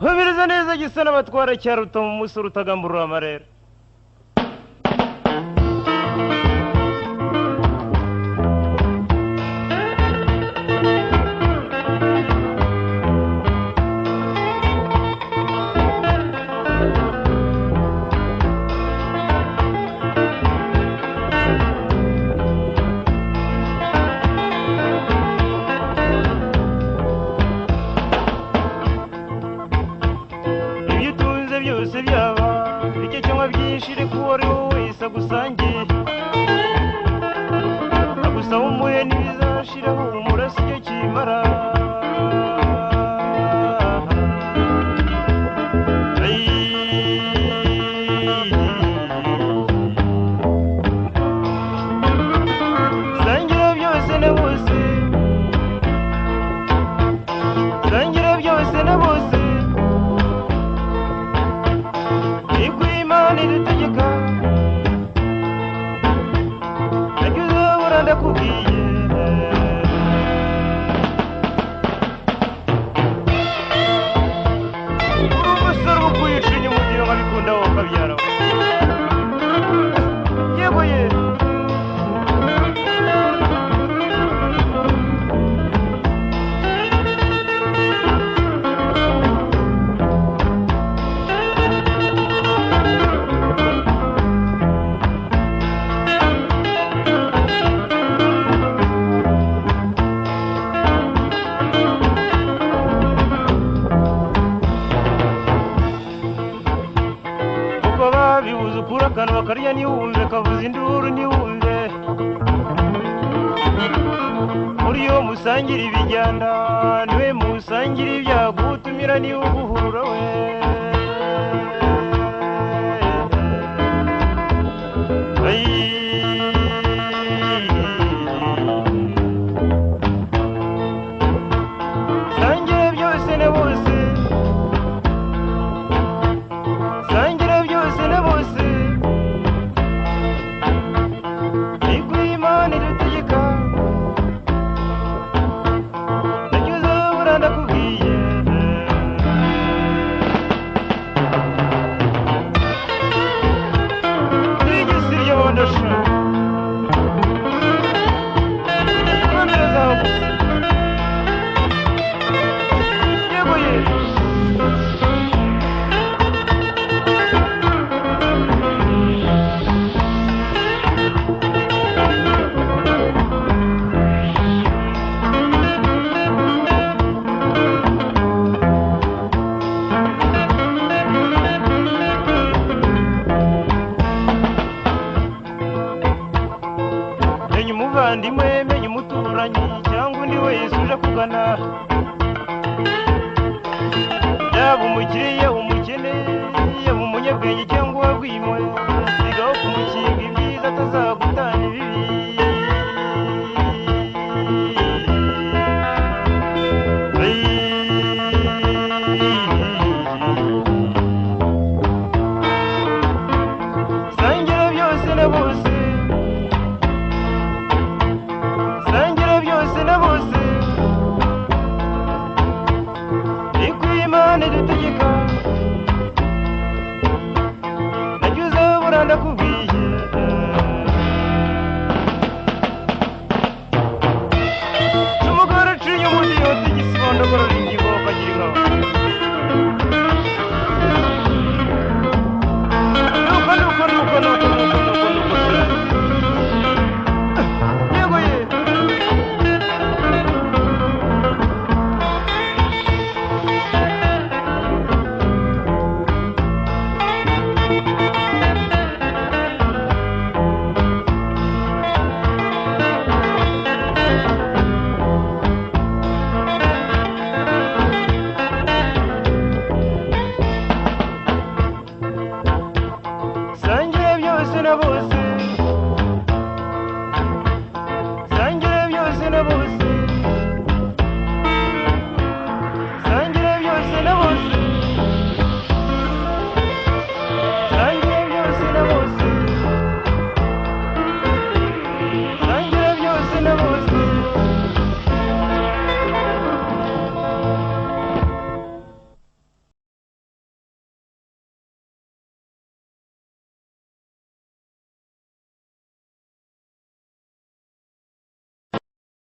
Humiriza neza gisa n'abatwara cyaruta mu musoro utagamburura amarera. Byose byaba icyo cyangwa byinshi reka uwo ari wowe wese agusangiye agusaba umuhe n'ibizashiraho umurasi icyo kimara sangira byose na bose sangira byose na bose nidutegeka nagize buranda kubwiye umusore ukwica inyuma ugira ngo abikunda wowe ukabyara yego ye bibuze ukura akantu bakarya ntiwumve kavuza induru ntiwumve muri yo musangira ibijyanda niwe musangira ibyago utumira niwe uguhura we sangira byose na bose sangira byose na bose niko Imana idutegeka nagize buranda kubwiye sigisi ryo ndasha kamera zawe yego ye umuvandimwe menya umuturanyi cyangwa undi wese uje kugana yaba umukiriya umukene yaba umunyabwenge cyangwa uwagwimwe sigaho kumukinga ibyiza atazagutana ibibi sangira byose na bose sangira byose na bose niko Imana idutegeka nagize buranda kubwiye umugore aciye umuti yose igisibondogoro n'ingingo bakagira ingabo nuko yego ye sangira byose na bose